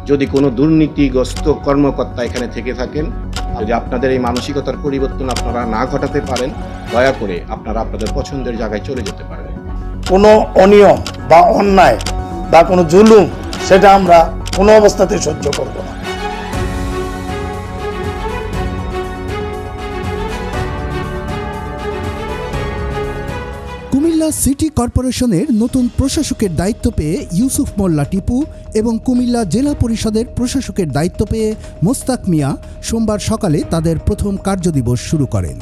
যদি কোনো দুর্নীতিগ্রস্ত কর্মকর্তা এখানে থেকে থাকেন, যদি আপনাদের এই মানসিকতার পরিবর্তন আপনারা না ঘটাতে পারেন, দয়া করে আপনারা আপনাদের পছন্দের জায়গায় চলে যেতে পারেন। কোনো অনিয়ম বা অন্যায় বা কোনো জুলুম সেটা আমরা কোনো অবস্থাতে সহ্য করব না। কুমিল্লা সিটি কর্পোরেশনের নতুন প্রশাসকের দায়িত্ব পেয়ে ইউসুফ মোল্লা টিপু এবং কুমিল্লা জেলা পরিষদের প্রশাসকের দায়িত্ব পেয়ে মোস্তাক মিয়া সোমবার সকালে তাদের প্রথম কার্যদিবস শুরু করেন।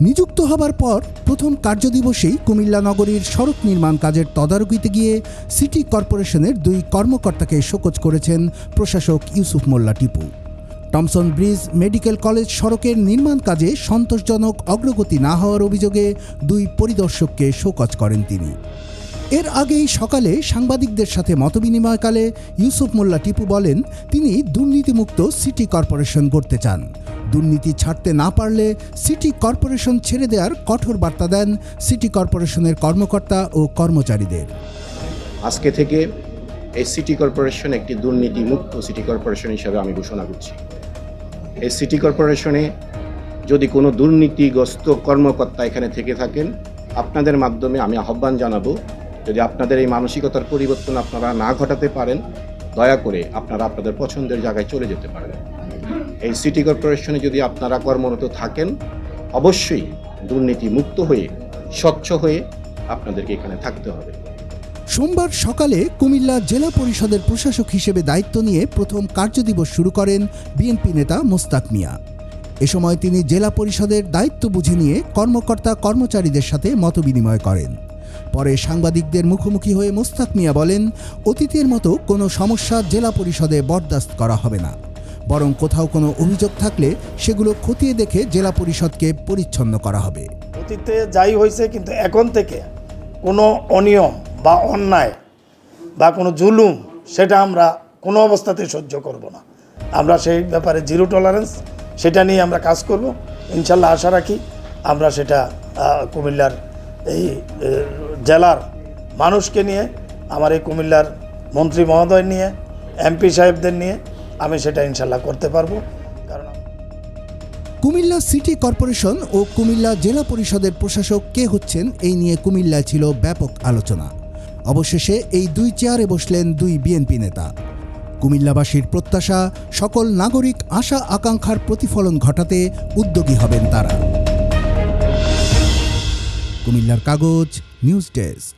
নিযুক্ত হবার পর প্রথম কার্যদিবসেই কুমিল্লা নগরীর সড়ক নির্মাণ কাজের তদারকিতে গিয়ে সিটি কর্পোরেশনের দুই কর্মকর্তাকে শোকজ করেছেন প্রশাসক Yusuf Molla Tipu. Thomson bridge medical college সড়কের নির্মাণ কাজে সন্তোষজনক অগ্রগতি না হওয়ার অভিযোগে দুই পরিদর্শককে শোকজ করেন তিনি। এর আগেই সকালে সাংবাদিকদের সাথে মতবিনিময়কালে ইউসুফ মোল্লা টিপু বলেন, তিনি দুর্নীতিমুক্ত সিটি কর্পোরেশন গড়তে চান। দুর্নীতি ছাড়তে না পারলে সিটি কর্পোরেশন ছেড়ে দেওয়ার কঠোর বার্তা দেন সিটি কর্পোরেশনের কর্মকর্তা ও কর্মচারীদের। আজকে থেকে এই সিটি কর্পোরেশন একটি দুর্নীতিমুক্ত সিটি কর্পোরেশন হিসাবে আমি ঘোষণা করছি। এই সিটি কর্পোরেশনে যদি কোনো দুর্নীতিগ্রস্ত কর্মকর্তা এখানে থেকে থাকেন, আপনাদের মাধ্যমে আমি আহ্বান জানাবো, যদি আপনাদের এই মানসিকতার পরিবর্তন আপনারা না ঘটাতে পারেন, দয়া করে আপনারা আপনাদের পছন্দের জায়গায় চলে যেতে পারেন। এই সিটি কর্পোরেশনে যদি আপনারা কর্মরত থাকেন, অবশ্যই দুর্নীতিমুক্ত হয়ে স্বচ্ছ হয়ে আপনাদেরকে এখানে থাকতে হবে। সোমবার সকালে কুমিল্লা জেলা পরিষদের প্রশাসক হিসেবে দায়িত্ব নিয়ে প্রথম কার্যদিবস শুরু করেন বিএনপি নেতা মোস্তাক মিয়া। এ সময় তিনি জেলা পরিষদের দায়িত্ব বুঝে নিয়ে কর্মকর্তা কর্মচারীদের সাথে মতবিনিময় করেন। পরে সাংবাদিকদের মুখোমুখি হয়ে মোস্তাক মিয়া বলেন, অতীতের মতো কোনো সমস্যা জেলা পরিষদে বরদাস্ত করা হবে না, বরং কোথাও কোনো অভিযোগ থাকলে সেগুলো খতিয়ে দেখে জেলা পরিষদকে পরিচ্ছন্ন করা হবে। অতীতে যাই হয়েছে, কিন্তু এখন থেকে কোনো অনিয়ম বা অন্যায় বা কোনো জুলুম সেটা আমরা কোনো অবস্থাতে সহ্য করব না। আমরা সেই ব্যাপারে জিরো টলারেন্স, সেটা নিয়ে আমরা কাজ করব। ইনশাল্লাহ আশা রাখি আমরা সেটা কুমিল্লার এই জেলার মানুষকে নিয়ে, আমার এই কুমিল্লার মন্ত্রী মহোদয় নিয়ে, এমপি সাহেবদের নিয়ে আমি সেটা ইনশাল্লাহ করতে পারবো। কারণ কুমিল্লা সিটি কর্পোরেশন ও কুমিল্লা জেলা পরিষদের প্রশাসক কে হচ্ছেন, এই নিয়ে কুমিল্লায় ছিল ব্যাপক আলোচনা। অবশেষে এই দুই চেয়ারে বসলেন দুই বিএনপি নেতা। কুমিল্লাবাসীর প্রত্যাশা, সকল নাগরিক আশা আকাঙ্ক্ষার প্রতিফলন ঘটাতে উদ্যোগী হবেন তারা। কুমিল্লার কাগজ, নিউজ ডেস্ক।